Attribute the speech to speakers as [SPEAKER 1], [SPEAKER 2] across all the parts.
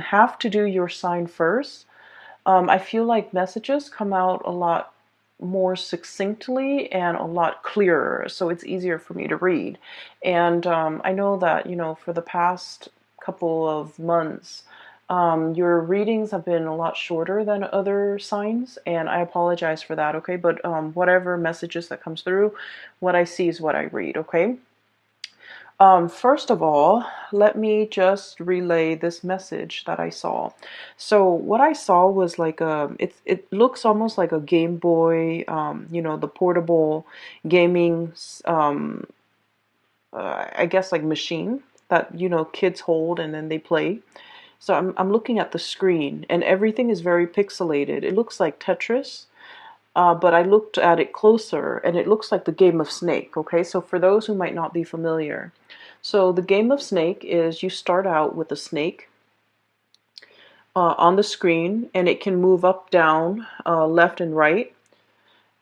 [SPEAKER 1] have to do your sign first. I feel like messages come out a lot more succinctly and a lot clearer, so it's easier for me to read. And I know that, for the past couple of months, your readings have been a lot shorter than other signs, and I apologize for that, okay? But whatever messages that comes through, what I see is what I read, okay? First of all, let me just relay this message that I saw. So what I saw was like it looks almost like a Game Boy, the portable gaming, I guess like machine that, kids hold and then they play. So I'm looking at the screen and everything is very pixelated. It looks like Tetris. But I looked at it closer and it looks like the game of Snake, okay? So for those who might not be familiar, so the game of Snake is you start out with a snake on the screen and it can move up, down, left and right.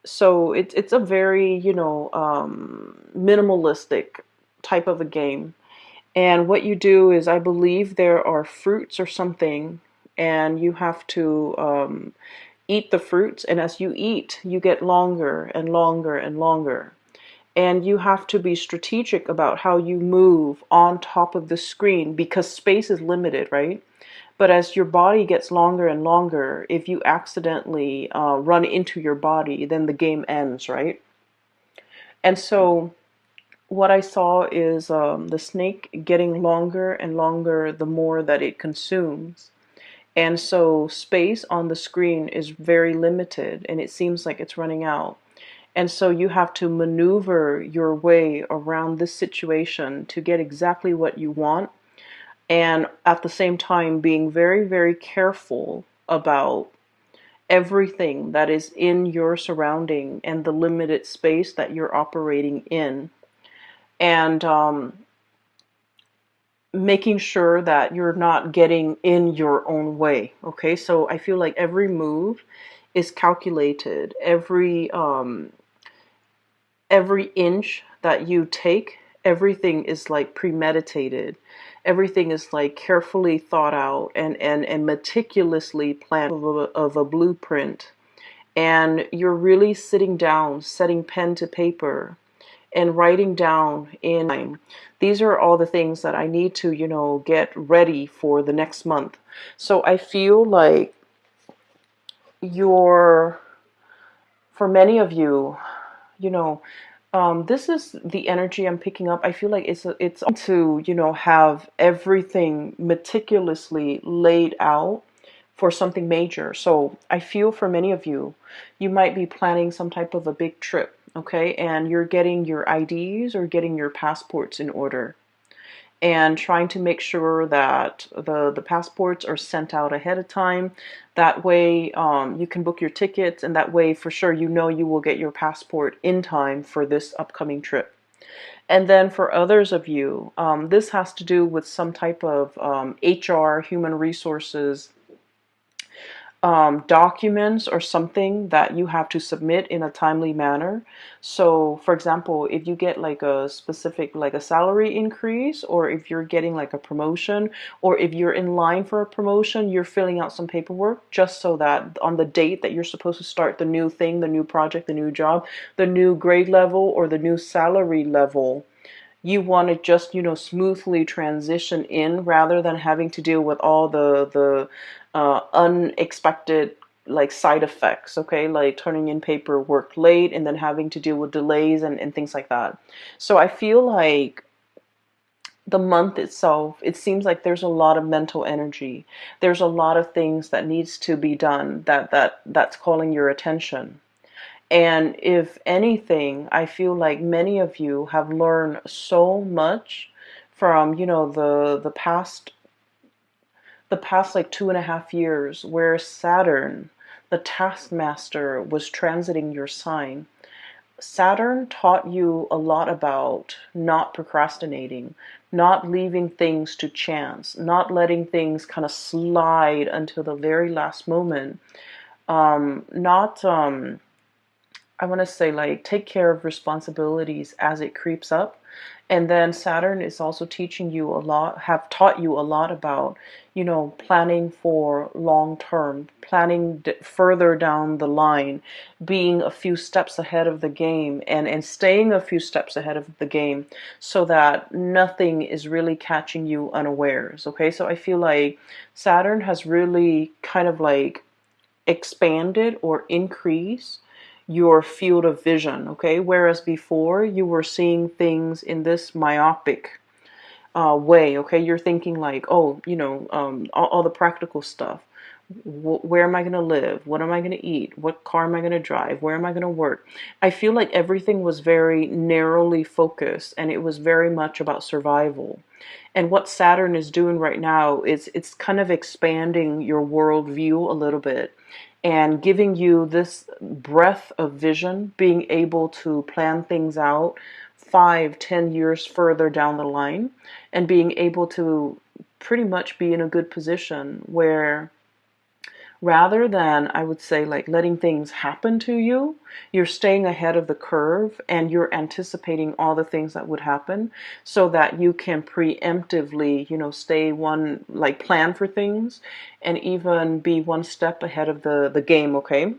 [SPEAKER 1] So it's a very, minimalistic type of a game. And what you do is, I believe there are fruits or something, and you have to eat the fruits, and as you eat, you get longer and longer and longer. And you have to be strategic about how you move on top of the screen because space is limited, right? But as your body gets longer and longer, if you accidentally run into your body, then the game ends, right? And so what I saw is the snake getting longer and longer the more that it consumes. And so space on the screen is very limited and it seems like it's running out. And so you have to maneuver your way around this situation to get exactly what you want. And at the same time, being very, very careful about everything that is in your surrounding and the limited space that you're operating in. And making sure that you're not getting in your own way. Okay, so I feel like every move is calculated. Every inch that you take, everything is like premeditated. Everything is like carefully thought out and meticulously planned of a blueprint. And you're really sitting down, setting pen to paper and writing down in time. These are all the things that I need to, get ready for the next month. So I feel like you're, for many of you, you know, this is the energy I'm picking up. I feel like it's to, have everything meticulously laid out for something major. So I feel for many of you, you might be planning some type of a big trip, okay? And you're getting your IDs or getting your passports in order and trying to make sure that the passports are sent out ahead of time. That way you can book your tickets, and that way for sure you will get your passport in time for this upcoming trip. And then for others of you, this has to do with some type of HR, human resources documents or something that you have to submit in a timely manner. So for example, if you get like a specific, like a salary increase, or if you're getting like a promotion, or if you're in line for a promotion, you're filling out some paperwork just so that on the date that you're supposed to start the new thing, the new project, the new job, the new grade level, or the new salary level, you want to just, smoothly transition in rather than having to deal with all the unexpected like side effects, okay? Like turning in paperwork late and then having to deal with delays and things like that. So I feel like the month itself, it seems like there's a lot of mental energy. There's a lot of things that needs to be done that's calling your attention. And if anything, I feel like many of you have learned so much from, the past like 2.5 years, where Saturn, the taskmaster, was transiting your sign. Saturn taught you a lot about not procrastinating, not leaving things to chance, not letting things kind of slide until the very last moment. Not I want to say, like, take care of responsibilities as it creeps up, And then Saturn is also teaching you a lot, have taught you a lot about, planning for long term, planning further down the line, being a few steps ahead of the game, and staying a few steps ahead of the game so that nothing is really catching you unawares. Okay, so I feel like Saturn has really kind of like expanded or increased your field of vision, okay? Whereas before you were seeing things in this myopic way, okay? You're thinking like, oh, all the practical stuff. Where am I going to live? What am I going to eat? What car am I going to drive? Where am I going to work? I feel like everything was very narrowly focused, and it was very much about survival. And what Saturn is doing right now is it's kind of expanding your worldview a little bit and giving you this breadth of vision, being able to plan things out 5, 10 years further down the line, and being able to pretty much be in a good position where, rather than, I would say, like letting things happen to you, you're staying ahead of the curve and you're anticipating all the things that would happen so that you can preemptively, stay one, like plan for things and even be one step ahead of the game, okay?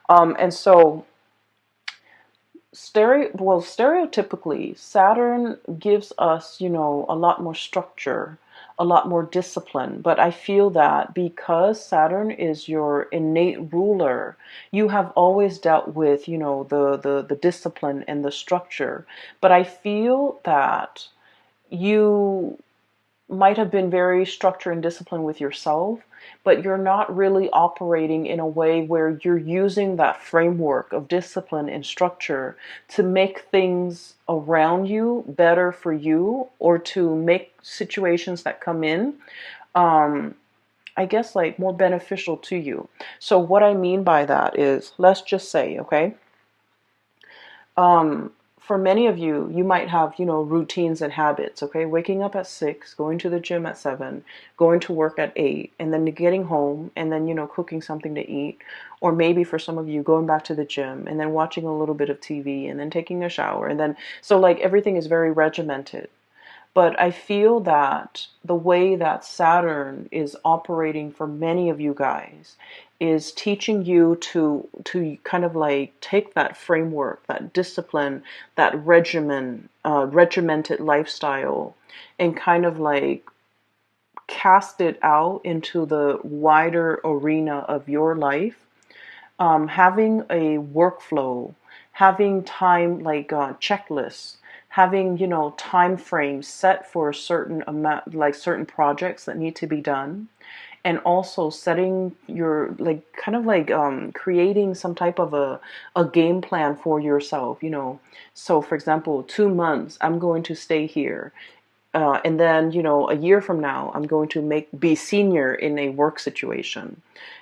[SPEAKER 1] And so stereotypically, Saturn gives us, a lot more structure, a lot more discipline. But I feel that because Saturn is your innate ruler, you have always dealt with, the discipline and the structure. But I feel that you might have been very structured and disciplined with yourself, but you're not really operating in a way where you're using that framework of discipline and structure to make things around you better for you, or to make situations that come in, I guess, like more beneficial to you. So what I mean by that is, let's just say, okay, for many of you, you might have, routines and habits, okay? Waking up at 6, going to the gym at 7, going to work at 8, and then getting home and then, cooking something to eat. Or maybe for some of you, going back to the gym and then watching a little bit of TV and then taking a shower. And then, so like everything is very regimented. But I feel that the way that Saturn is operating for many of you guys is teaching you to kind of like take that framework, that discipline, that regimented lifestyle, and kind of like cast it out into the wider arena of your life. Having a workflow, having time, like checklists, having, time frames set for a certain amount, like certain projects that need to be done, and also setting your, like, kind of like creating some type of a game plan for yourself. So for example, 2 months I'm going to stay here, and then, a year from now, I'm going to be senior in a work situation.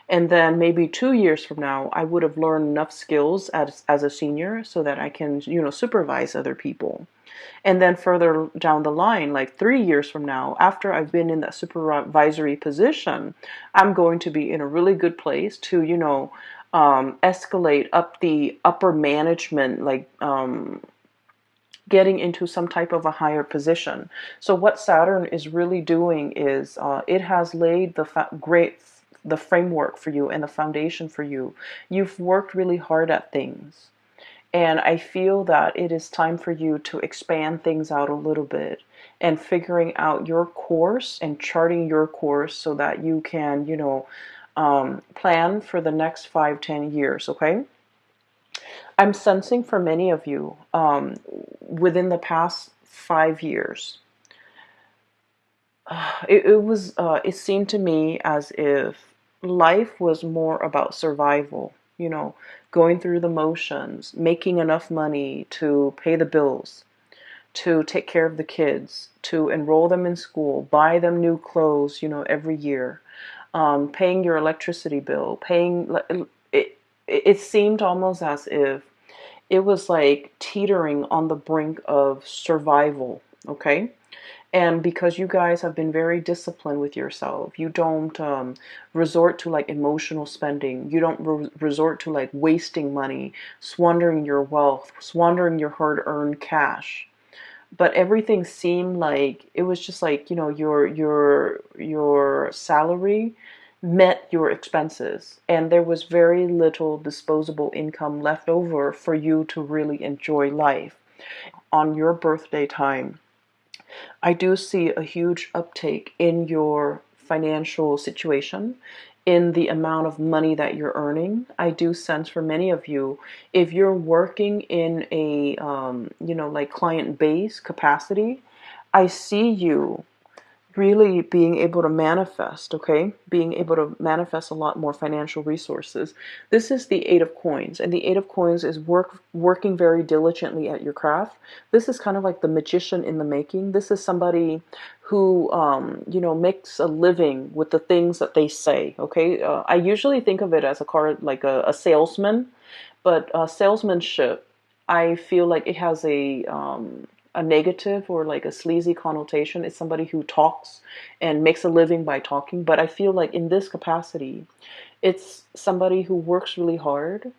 [SPEAKER 1] And then maybe 2 years from now, I would have learned enough skills as a senior so that I can, supervise other people. And then further down the line, like 3 years from now, after I've been in that supervisory position, I'm going to be in a really good place to, escalate up the upper management, like, getting into some type of a higher position. So what Saturn is really doing is it has laid the framework for you and the foundation for you. You've worked really hard at things. And I feel that it is time for you to expand things out a little bit and figuring out your course and charting your course so that you can, plan for the next 5, 10 years, okay? I'm sensing for many of you, within the past 5 years, it seemed to me as if life was more about survival, going through the motions, making enough money to pay the bills, to take care of the kids, to enroll them in school, buy them new clothes, every year, paying your electricity bill, it seemed almost as if it was like teetering on the brink of survival, okay? And because you guys have been very disciplined with yourself, you don't resort to like emotional spending. You don't resort to like wasting money, squandering your wealth, squandering your hard-earned cash. but everything seemed like it was just like, you know, your salary met your expenses, and there was very little disposable income left over for you to really enjoy life. On your birthday time, I do see a huge uptake in your financial situation, in the amount of money that you're earning. I do sense for many of you, if you're working in a, you know, like client base capacity, I see you really being able to manifest, okay? Being able to manifest a lot more financial resources. This is the Eight of Coins, and the Eight of Coins is working very diligently at your craft. This is kind of like the magician in the making. This is somebody who, you know, makes a living with the things that they say, okay? I usually think of it as a card, like a salesman, but salesmanship, I feel like it has a negative or like a sleazy connotation. It's somebody who talks and makes a living by talking. But I feel like in this capacity, it's somebody who works really hard,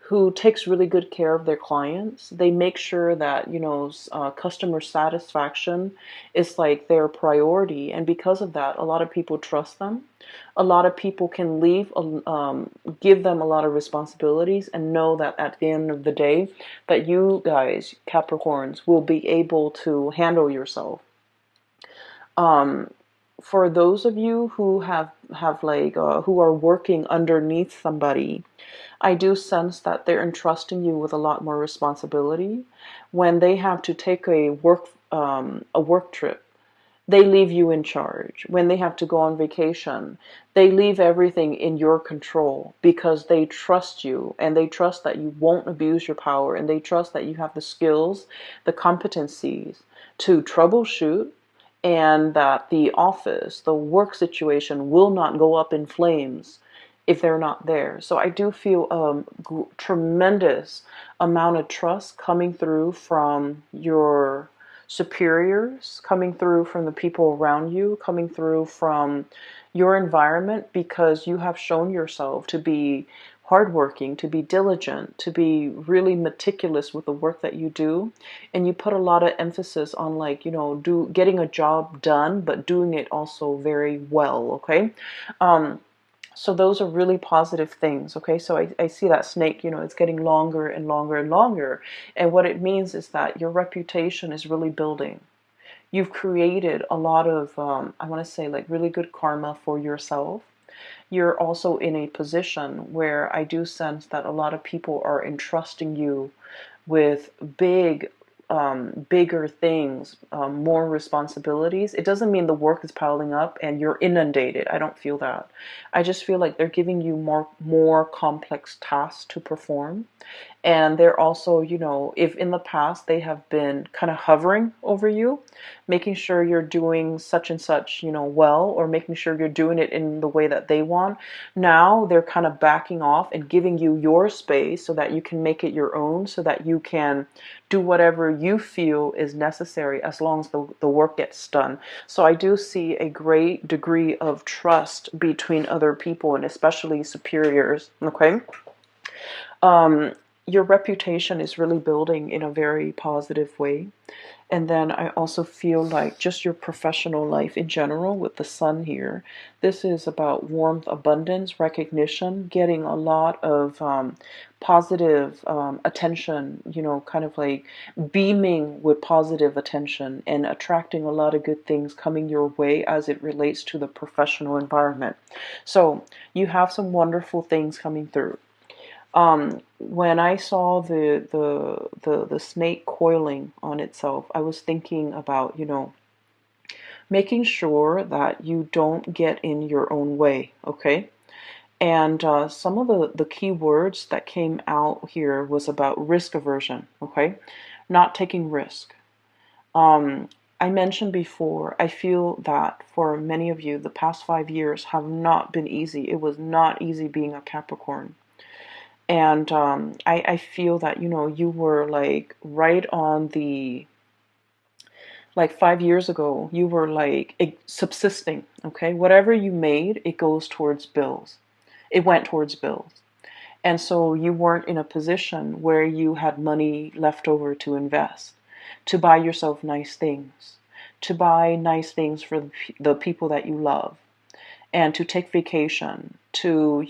[SPEAKER 1] who takes really good care of their clients. They make sure that, you know, customer satisfaction is like their priority. And because of that, a lot of people trust them. A lot of people can give them a lot of responsibilities and know that at the end of the day, that you guys, Capricorns, will be able to handle yourself. Um, for those of you who have like who are working underneath somebody, I do sense that they're entrusting you with a lot more responsibility. When they have to take a work trip, they leave you in charge. When they have to go on vacation, they leave everything in your control because they trust you, and they trust that you won't abuse your power, and they trust that you have the skills, the competencies to troubleshoot, and that the office, the work situation will not go up in flames if they're not there. So I do feel a tremendous amount of trust coming through from your superiors, coming through from the people around you, coming through from your environment, because you have shown yourself to be hardworking, to be diligent, to be really meticulous with the work that you do. And you put a lot of emphasis on, like, you know, getting a job done, but doing it also very well, okay? So those are really positive things, okay? So I see that snake, you know, it's getting longer and longer and longer. And what it means is that your reputation is really building. You've created a lot of, I want to say, like, really good karma for yourself. You're also in a position where I do sense that a lot of people are entrusting you with bigger things, more responsibilities. It doesn't mean the work is piling up and you're inundated. I don't feel that. I just feel like they're giving you more complex tasks to perform. And they're also, you know, if in the past they have been kind of hovering over you, making sure you're doing such and such, you know, well, or making sure you're doing it in the way that they want, now they're kind of backing off and giving you your space so that you can make it your own, so that you can do whatever you feel is necessary as long as the work gets done. So I do see a great degree of trust between other people, and especially superiors, okay? Your reputation is really building in a very positive way. And then I also feel like just your professional life in general with the sun here. This is about warmth, abundance, recognition, getting a lot of positive attention, you know, kind of like beaming with positive attention and attracting a lot of good things coming your way as it relates to the professional environment. So you have some wonderful things coming through. When I saw the snake coiling on itself, I was thinking about, you know, making sure that you don't get in your own way, okay? And some of the key words that came out here was about risk aversion, okay? Not taking risk. I mentioned before, I feel that for many of you, the past 5 years have not been easy. It was not easy being a Capricorn. And I feel that, you know, you were like right on the, like 5 years ago, you were like subsisting, okay? Whatever you made, it goes towards bills. It went towards bills. And so you weren't in a position where you had money left over to invest. to buy yourself nice things, to buy nice things for the people that you love, and to take vacation, to,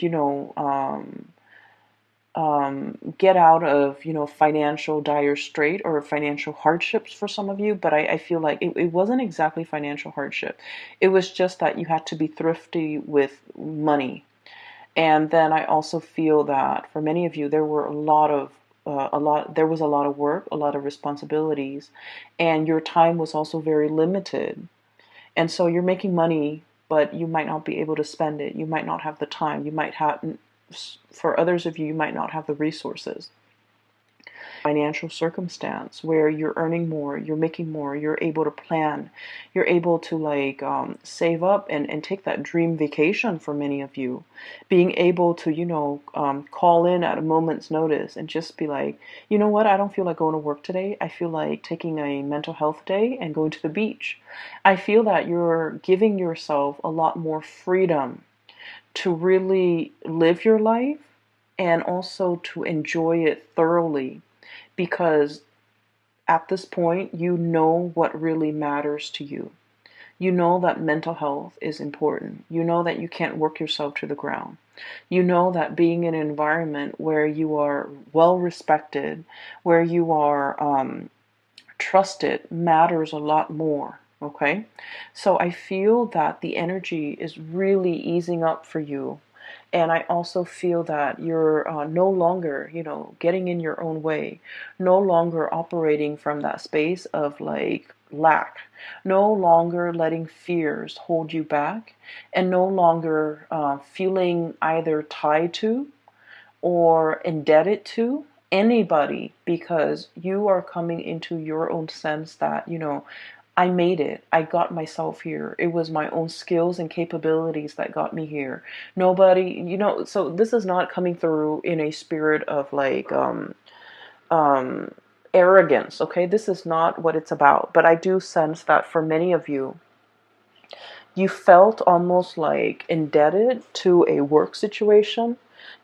[SPEAKER 1] get out of, financial dire strait or financial hardships for some of you. But I feel like it wasn't exactly financial hardship. It was just that you had to be thrifty with money. And then I also feel that for many of you, there were there was a lot of work, a lot of responsibilities, and your time was also very limited. And so you're making money, but you might not be able to spend it. You might not have the time. For others of you, you might not have the resources. Financial circumstance where you're earning more, you're making more, you're able to plan, you're able to save up and take that dream vacation for many of you. Being able to, call in at a moment's notice and just be like, you know what, I don't feel like going to work today. I feel like taking a mental health day and going to the beach. I feel that you're giving yourself a lot more freedom to really live your life and also to enjoy it thoroughly, because at this point, you know what really matters to you. You know that mental health is important. You know that you can't work yourself to the ground. You know that being in an environment where you are well respected, where you are trusted, matters a lot more. Okay? So I feel that the energy is really easing up for you. And I also feel that you're no longer, getting in your own way, no longer operating from that space of lack, no longer letting fears hold you back, and no longer feeling either tied to or indebted to anybody, because you are coming into your own sense that, I made it. I got myself here. It was my own skills and capabilities that got me here. Nobody, so this is not coming through in a spirit of um, arrogance, okay? This is not what it's about. But I do sense that for many of you, you felt almost like indebted to a work situation.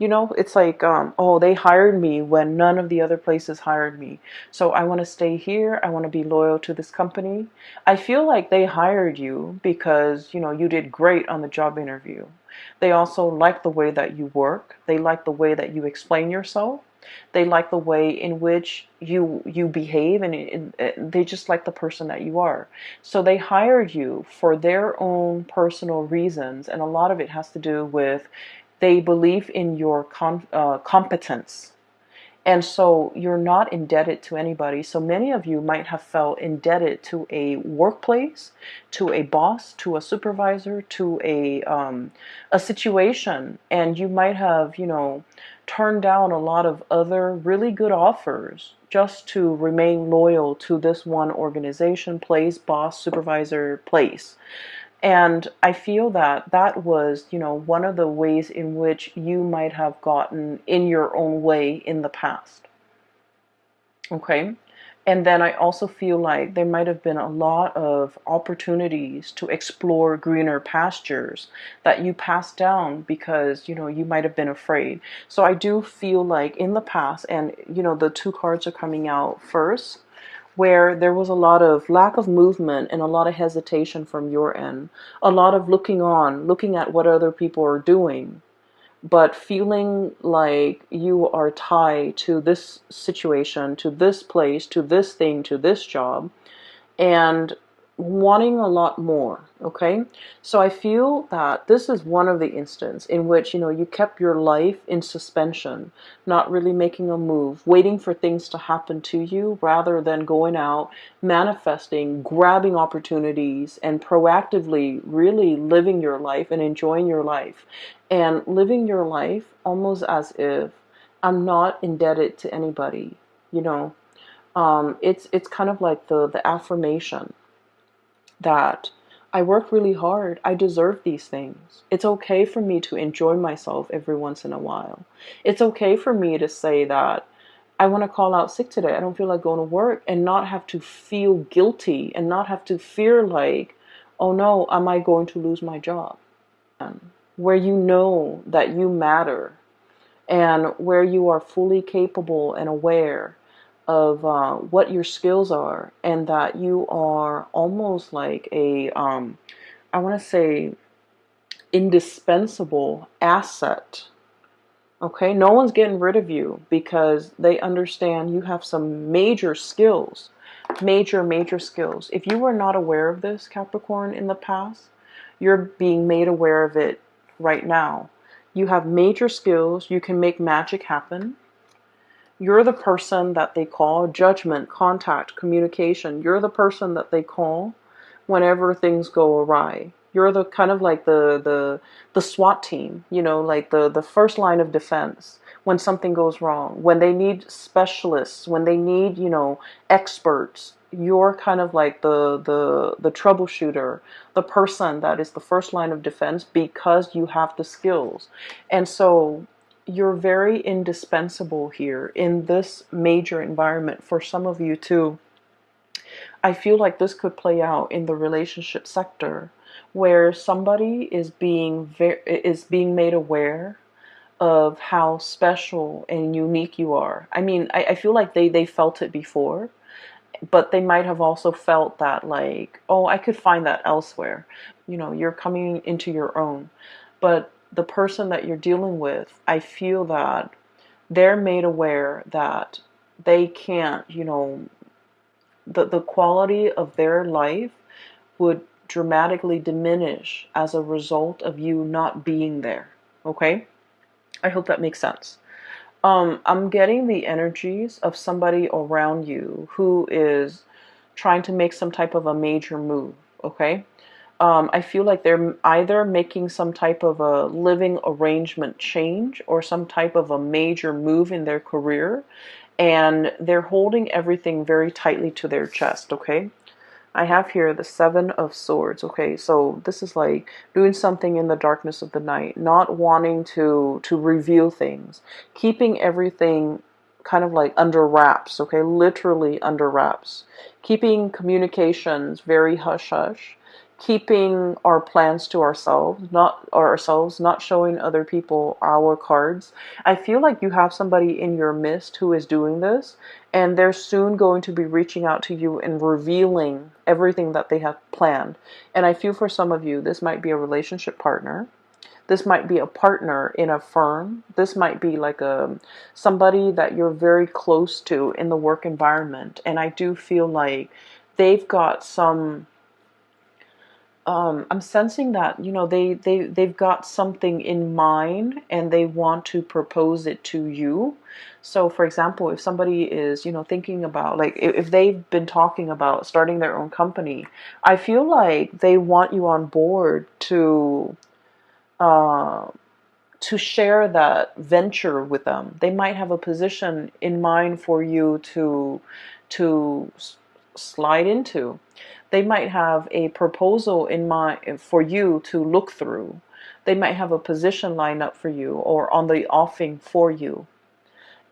[SPEAKER 1] It's like, oh, they hired me when none of the other places hired me. So I want to stay here. I want to be loyal to this company. I feel like they hired you because, you did great on the job interview. They also like the way that you work. They like the way that you explain yourself. They like the way in which you behave, and they just like the person that you are. So they hired you for their own personal reasons, and a lot of it has to do with they believe in your competence. And so you're not indebted to anybody. So many of you might have felt indebted to a workplace, to a boss, to a supervisor, to a situation, and you might have, turned down a lot of other really good offers just to remain loyal to this one organization, place, boss, supervisor, place. And I feel that that was, one of the ways in which you might have gotten in your own way in the past. Okay. And then I also feel like there might have been a lot of opportunities to explore greener pastures that you passed down because, you might have been afraid. So I do feel like in the past, and, the two cards are coming out first, where there was a lot of lack of movement and a lot of hesitation from your end, a lot of looking on, looking at what other people are doing, but feeling like you are tied to this situation, to this place, to this thing, to this job, and wanting a lot more. Okay, so I feel that this is one of the instances in which you kept your life in suspension, not really making a move, waiting for things to happen to you rather than going out, manifesting, grabbing opportunities, and proactively really living your life and enjoying your life, and living your life almost as if I'm not indebted to anybody. you know it's kind of like the affirmation that I work really hard. I deserve these things. It's okay for me to enjoy myself every once in a while. It's okay for me to say that I want to call out sick today. I don't feel like going to work, and not have to feel guilty and not have to fear like, oh no, am I going to lose my job? Where you know that you matter, and where you are fully capable and aware of what your skills are, and that you are almost like a, I want to say, indispensable asset. Okay, no one's getting rid of you because they understand you have some major skills, major skills. If you were not aware of this, Capricorn, in the past, you're being made aware of it right now. You have major skills. You can make magic happen. You're the person that they call judgment, contact, communication. You're the person that they call whenever things go awry. You're the kind of like the SWAT team, you know, like the first line of defense when something goes wrong. When they need specialists, when they need, you know, experts, you're kind of like the troubleshooter, the person that is the first line of defense because you have the skills. And so you're very indispensable here in this major environment. For some of you too, I feel like this could play out in the relationship sector, where somebody is being made aware of how special and unique you are. I mean, I feel like they felt it before, but they might have also felt that, like, oh, I could find that elsewhere. You know, you're coming into your own. But the person that you're dealing with, I feel that they're made aware that they can't, you know, the quality of their life would dramatically diminish as a result of you not being there. Okay? I hope that makes sense. I'm getting the energies of somebody around you who is trying to make some type of a major move. Okay? I feel like they're either making some type of a living arrangement change or some type of a major move in their career, and they're holding everything very tightly to their chest. Okay? I have here the Seven of Swords. Okay, so this is like doing something in the darkness of the night, not wanting to reveal things, keeping everything kind of like under wraps. Okay, literally under wraps, keeping communications very hush hush, keeping our plans to ourselves, not showing other people our cards. I feel like you have somebody in your midst who is doing this, and they're soon going to be reaching out to you and revealing everything that they have planned. And I feel for some of you, this might be a relationship partner. This might be a partner in a firm. This might be like somebody that you're very close to in the work environment. And I do feel like they've got some, I'm sensing that, you know, they've got something in mind and they want to propose it to you. So for example, if somebody is, you know, thinking about, like, if they've been talking about starting their own company, I feel like they want you on board uh, to share that venture with them. They might have a position in mind for you to slide into. They might have a proposal in mind for you to look through. They might have a position lined up for you or on the offing for you.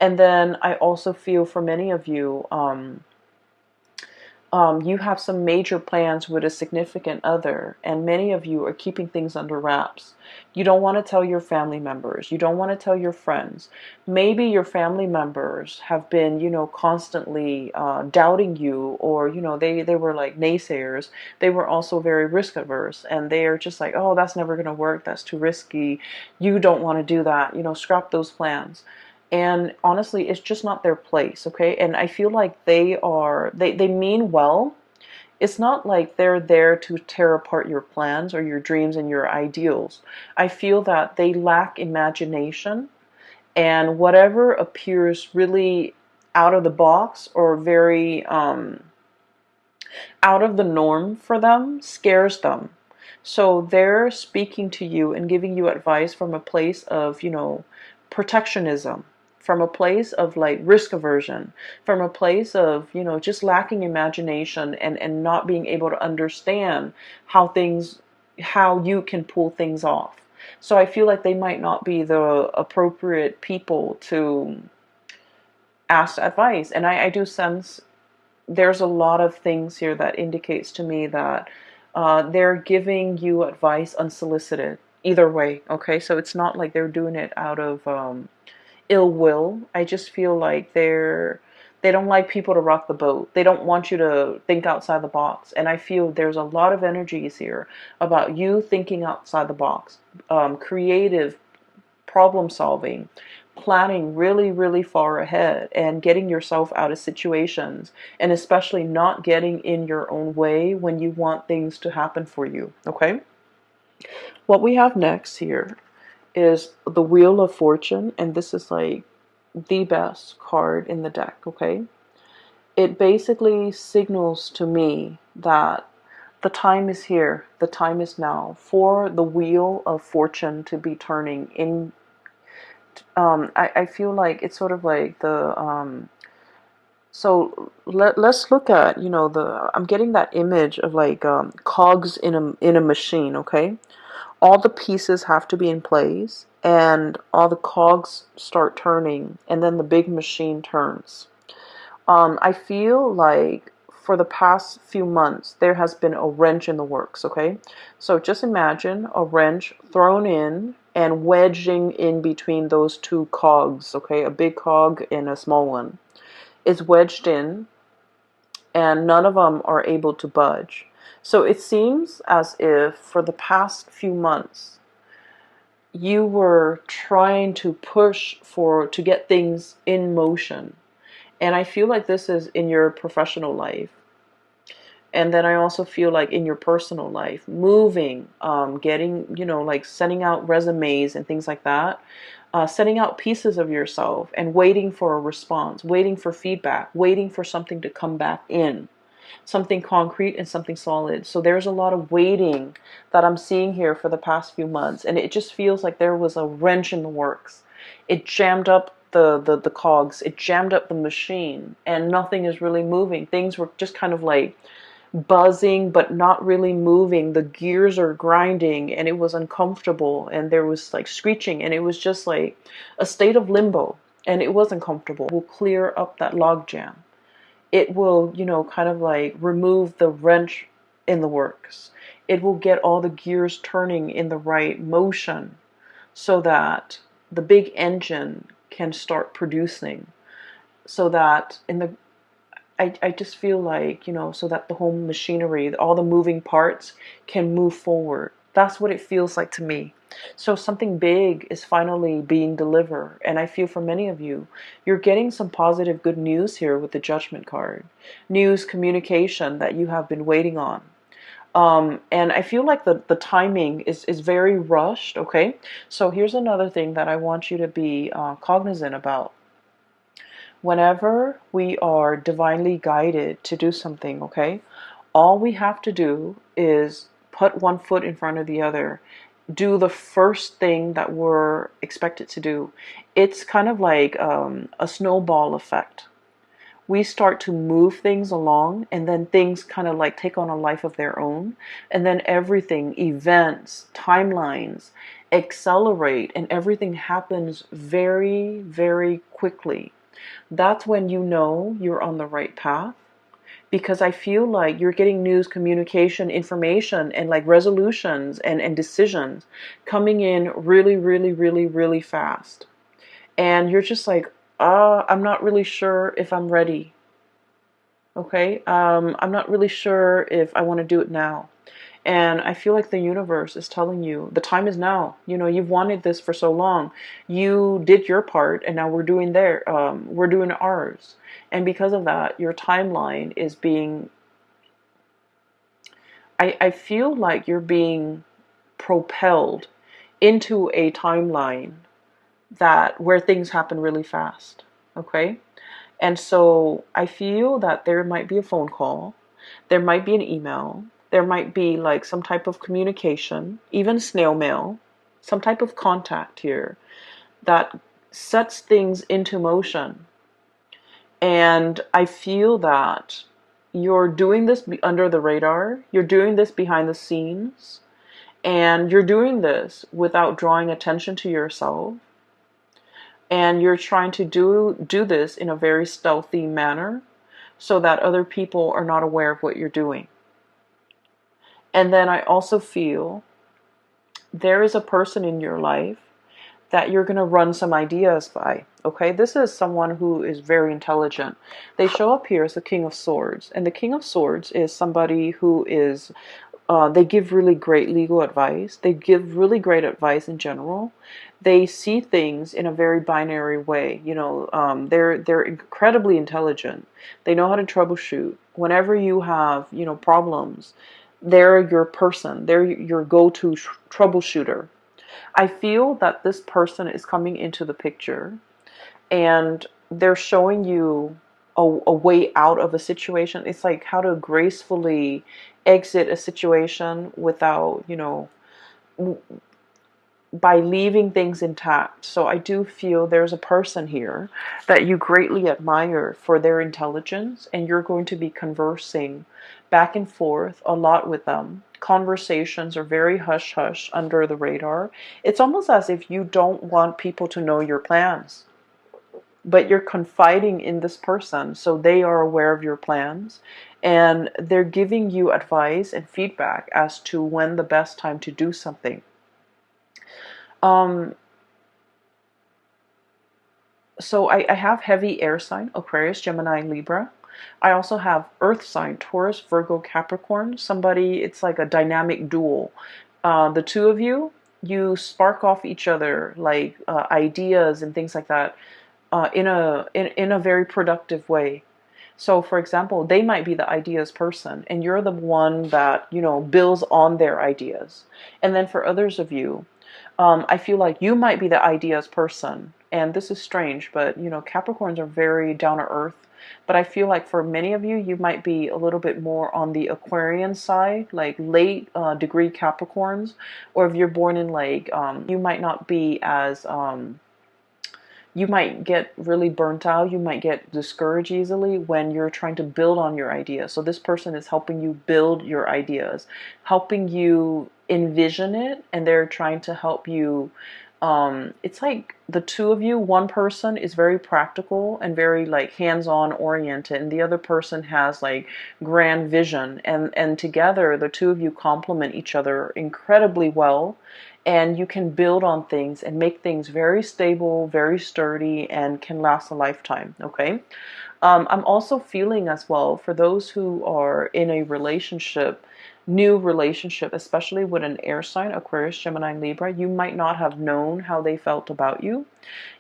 [SPEAKER 1] And then I also feel for many of you, you have some major plans with a significant other, and many of you are keeping things under wraps. You don't want to tell your family members. You don't want to tell your friends. Maybe your family members have been, you know, constantly doubting you, or, you know, they were like naysayers. They were also very risk averse, and they are just like, oh, that's never going to work. That's too risky. You don't want to do that. You know, scrap those plans. And honestly, it's just not their place. Okay, and I feel like they mean well. It's not like they're there to tear apart your plans or your dreams and your ideals. I feel that they lack imagination, and whatever appears really out of the box or very out of the norm for them scares them. So they're speaking to you and giving you advice from a place of, you know, protectionism, from a place of like risk aversion, from a place of, you know, just lacking imagination and not being able to understand how you can pull things off. So I feel like they might not be the appropriate people to ask advice. And I do sense there's a lot of things here that indicates to me that they're giving you advice unsolicited. Either way, okay? So it's not like they're doing it out of ill will. I just feel like They don't like people to rock the boat. They don't want you to think outside the box. And I feel there's a lot of energies here about you thinking outside the box, creative problem solving, planning really, really far ahead, and getting yourself out of situations, and especially not getting in your own way when you want things to happen for you. Okay? What we have next here is the Wheel of Fortune, and this is like the best card in the deck. Okay? It basically signals to me that the time is here, the time is now for the Wheel of Fortune to be turning in. I feel like it's sort of like the so let's look at, I'm getting that image of like cogs in a machine. Okay, all the pieces have to be in place and all the cogs start turning, and then the big machine turns. I feel like for the past few months, there has been a wrench in the works, okay? So just imagine a wrench thrown in and wedging in between those two cogs, okay? A big cog and a small one. It's wedged in, and none of them are able to budge. So it seems as if for the past few months, you were trying to push to get things in motion. And I feel like this is in your professional life. And then I also feel like in your personal life, moving, getting, like sending out resumes and things like that, sending out pieces of yourself and waiting for a response, waiting for feedback, waiting for something to come back in, something concrete and something solid. So there's a lot of waiting that I'm seeing here for the past few months. And it just feels like there was a wrench in the works. It jammed up the cogs, it jammed up the machine, and nothing is really moving. Things were just kind of like buzzing but not really moving. The gears are grinding and it was uncomfortable, and there was like screeching, and it was just like a state of limbo, and it wasn't comfortable. It will clear up that log jam. It will, kind of like remove the wrench in the works. It will get all the gears turning in the right motion so that the big engine can start producing, so that I just feel like, so that the whole machinery, all the moving parts can move forward. That's what it feels like to me. So something big is finally being delivered. And I feel for many of you, you're getting some positive good news here with the Judgment card. News, communication that you have been waiting on. And I feel like the timing is very rushed, okay? So here's another thing that I want you to be cognizant about. Whenever we are divinely guided to do something, okay, all we have to do is put one foot in front of the other, do the first thing that we're expected to do. It's kind of like a snowball effect. We start to move things along, and then things kind of like take on a life of their own, and then everything, events, timelines, accelerate, and everything happens very, very quickly. That's when you know you're on the right path, because I feel like you're getting news, communication, information, and like resolutions and decisions coming in really, really, really, really fast. And you're just like, I'm not really sure if I'm ready. Okay? I'm not really sure if I want to do it now. And I feel like the universe is telling you the time is now. You've wanted this for so long. You did your part, and now we're doing ours. And because of that, your timeline is being, I feel like you're being propelled into a timeline where things happen really fast. Okay? And so I feel that there might be a phone call, there might be an email, there might be like some type of communication, even snail mail, some type of contact here that sets things into motion. And I feel that you're doing this under the radar, you're doing this behind the scenes, and you're doing this without drawing attention to yourself. And you're trying to do this in a very stealthy manner so that other people are not aware of what you're doing. And then I also feel there is a person in your life that you're going to run some ideas by. Okay, this is someone who is very intelligent. They show up here as the King of Swords, and the King of Swords is somebody who is they give really great legal advice. They give really great advice in general. They see things in a very binary way. You know, they're incredibly intelligent. They know how to troubleshoot. Whenever you have, you know, problems, they're your person. They're your go-to troubleshooter. I feel that this person is coming into the picture and they're showing you a way out of a situation. It's like how to gracefully exit a situation without, you know, by leaving things intact. So I do feel there's a person here that you greatly admire for their intelligence, and you're going to be conversing back and forth a lot with them. Conversations are very hush hush, under the radar. It's almost as if you don't want people to know your plans, but you're confiding in this person, so they are aware of your plans, and they're giving you advice and feedback as to when the best time to do something. Um, so I have heavy air sign, Aquarius, Gemini, Libra. I also have earth sign, Taurus, Virgo, Capricorn. Somebody, it's like a dynamic duel. The two of you, you spark off each other like ideas and things like that in a very productive way. So, for example, they might be the ideas person, and you're the one that, you know, builds on their ideas. And then for others of you, I feel like you might be the ideas person. And this is strange, but, you know, Capricorns are very down to earth. But I feel like for many of you, you might be a little bit more on the Aquarian side, like late degree Capricorns. Or if you're born in like, you might not be as you might get really burnt out. You might get discouraged easily when you're trying to build on your ideas. So this person is helping you build your ideas, helping you envision it, and they're trying to help you. It's like the two of you, one person is very practical and very like hands-on oriented, and the other person has like grand vision, and together the two of you complement each other incredibly well, and you can build on things and make things very stable, very sturdy, and can last a lifetime. Okay. I'm also feeling as well for those who are in a relationship, new relationship, especially with an air sign, Aquarius, Gemini, Libra, you might not have known how they felt about you.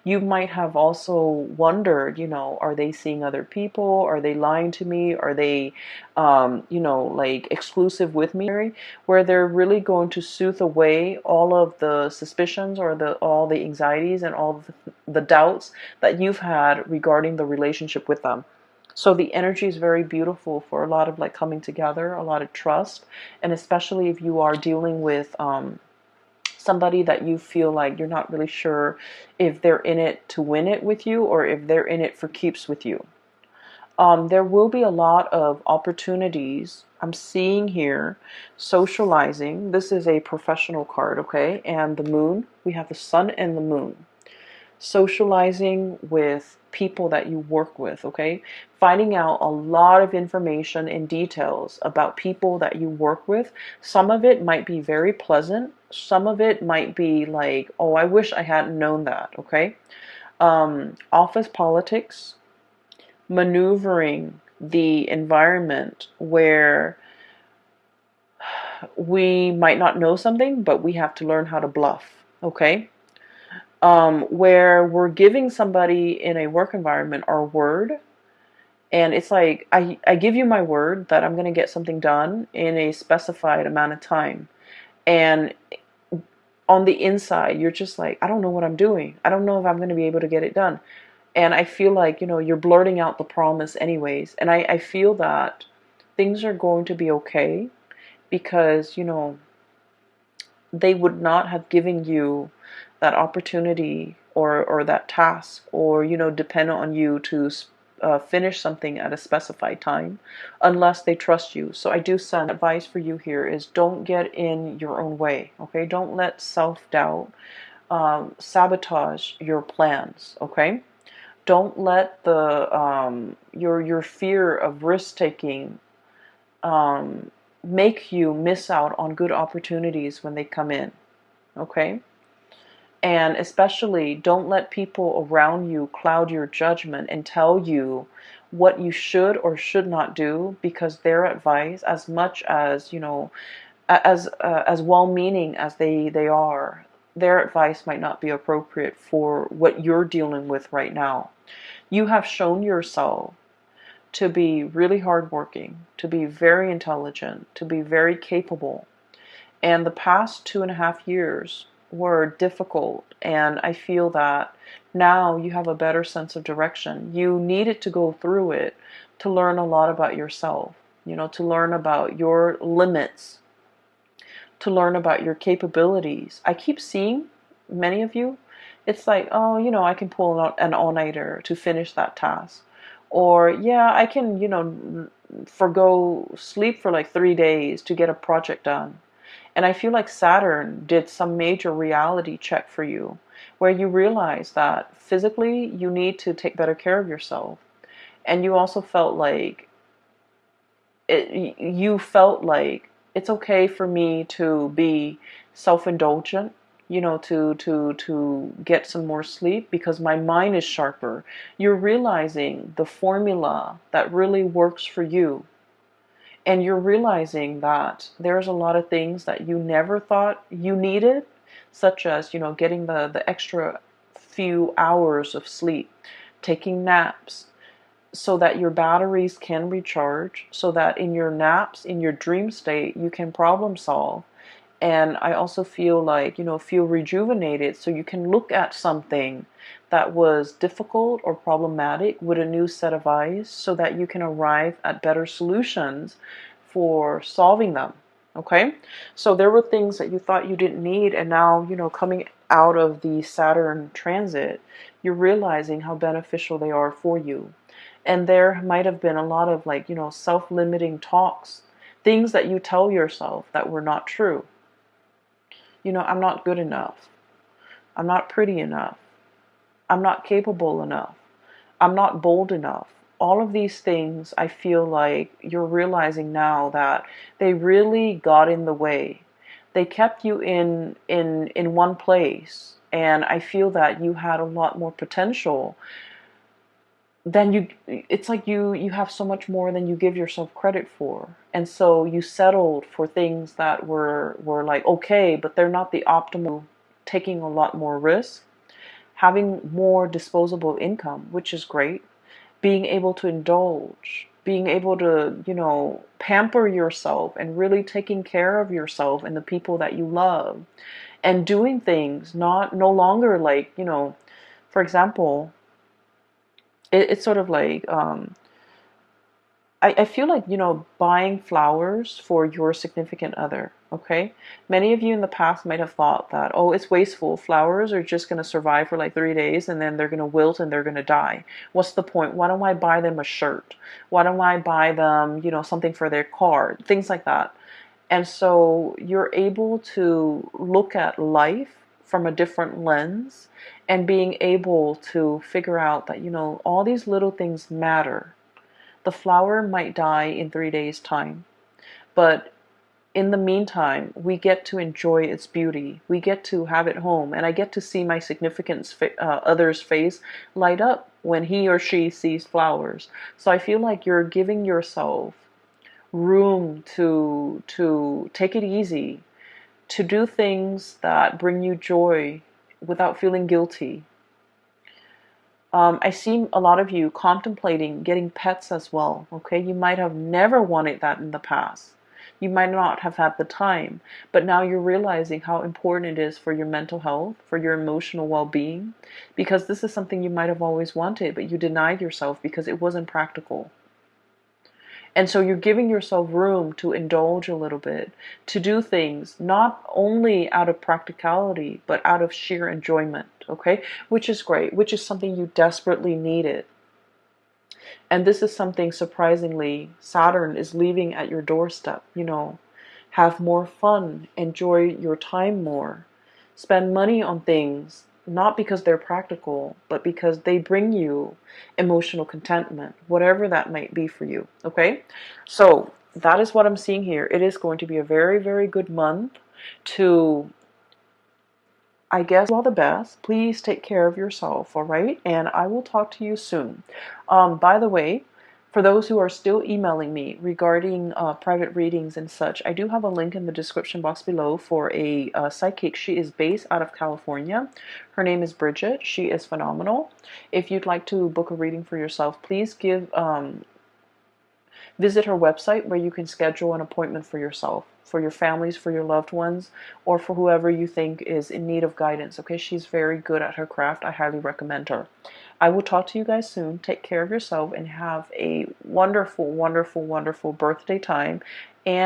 [SPEAKER 1] You might have also wondered, you know, are they seeing other people? Are they lying to me? Are they, you know, like exclusive with me? Where they're really going to soothe away all of the suspicions or all the anxieties and all the doubts that you've had regarding the relationship with them. So the energy is very beautiful for a lot of like coming together, a lot of trust, and especially if you are dealing with somebody that you feel like you're not really sure if they're in it to win it with you or if they're in it for keeps with you. There will be a lot of opportunities. I'm seeing here socializing. This is a professional card, okay? And the moon, we have the sun and the moon. Socializing with people that you work with, okay? Finding out a lot of information and details about people that you work with. Some of it might be very pleasant. Some of it might be like, oh, I wish I hadn't known that, okay? Office politics, maneuvering the environment where we might not know something, but we have to learn how to bluff, okay? Where we're giving somebody in a work environment our word, and it's like, I give you my word that I'm going to get something done in a specified amount of time. And on the inside, you're just like, I don't know what I'm doing. I don't know if I'm going to be able to get it done. And I feel like, you know, you're blurting out the promise anyways. And I feel that things are going to be okay because, you know, they would not have given you that opportunity or that task or, you know, depend on you to finish something at a specified time unless they trust you. So I do send advice for you here is don't get in your own way, okay? Don't let self-doubt sabotage your plans, okay? Don't let the your fear of risk taking make you miss out on good opportunities when they come in. Okay. And especially, don't let people around you cloud your judgment and tell you what you should or should not do, because their advice, as much as, as well-meaning as they are, their advice might not be appropriate for what you're dealing with right now. You have shown yourself to be really hardworking, to be very intelligent, to be very capable. And the past 2.5 years were difficult, and I feel that now you have a better sense of direction. You needed to go through it to learn a lot about yourself, to learn about your limits, to learn about your capabilities. I keep seeing many of you, it's like, oh, I can pull out an all-nighter to finish that task. Or, yeah, I can, forgo sleep for like 3 days to get a project done. And I feel like Saturn did some major reality check for you, where you realize that physically you need to take better care of yourself. And you also felt like it's okay for me to be self-indulgent, to get some more sleep because my mind is sharper. You're realizing the formula that really works for you. And you're realizing that there's a lot of things that you never thought you needed, such as, getting the extra few hours of sleep, taking naps, so that your batteries can recharge, so that in your naps, in your dream state, you can problem solve. And I also feel like, feel rejuvenated, so you can look at something that was difficult or problematic with a new set of eyes, so that you can arrive at better solutions for solving them. Okay? So there were things that you thought you didn't need, and now, coming out of the Saturn transit, you're realizing how beneficial they are for you. And there might have been a lot of self-limiting talks, things that you tell yourself that were not true. I'm not good enough. I'm not pretty enough. I'm not capable enough. I'm not bold enough. All of these things, I feel like you're realizing now that they really got in the way. They kept you in one place, and I feel that you had a lot more potential than it's like you have so much more than you give yourself credit for. And so you settled for things that were like okay, but they're not the optimal. Taking a lot more risk, having more disposable income, which is great, being able to indulge, being able to, pamper yourself and really taking care of yourself and the people that you love, and doing things no longer like, for example, it's sort of like, I feel like, buying flowers for your significant other, okay? Many of you in the past might have thought that, oh, it's wasteful. Flowers are just going to survive for like 3 days and then they're going to wilt and they're going to die. What's the point? Why don't I buy them a shirt? Why don't I buy them, something for their car? Things like that. And so you're able to look at life from a different lens and being able to figure out that, all these little things matter. The flower might die in 3 days' time, but in the meantime, we get to enjoy its beauty. We get to have it home, and I get to see my significant other's face light up when he or she sees flowers. So I feel like you're giving yourself room to take it easy, to do things that bring you joy without feeling guilty. I see a lot of you contemplating getting pets as well, okay? You might have never wanted that in the past. You might not have had the time, but now you're realizing how important it is for your mental health, for your emotional well-being, because this is something you might have always wanted, but you denied yourself because it wasn't practical. And so you're giving yourself room to indulge a little bit, to do things not only out of practicality, but out of sheer enjoyment, okay? Which is great, which is something you desperately needed. And this is something, surprisingly, Saturn is leaving at your doorstep. Have more fun, enjoy your time more, spend money on things, not because they're practical, but because they bring you emotional contentment, whatever that might be for you, okay? So that is what I'm seeing here. It is going to be a very, very good month to I guess all the best. Please take care of yourself, all right? And I will talk to you soon. By the way, for those who are still emailing me regarding private readings and such, I do have a link in the description box below for a psychic. She is based out of California. Her name is Bridget. She is phenomenal. If you'd like to book a reading for yourself, please visit her website where you can schedule an appointment for yourself, for your families, for your loved ones, or for whoever you think is in need of guidance. Okay, she's very good at her craft. I highly recommend her. I will talk to you guys soon. Take care of yourself and have a wonderful, wonderful, wonderful birthday time. And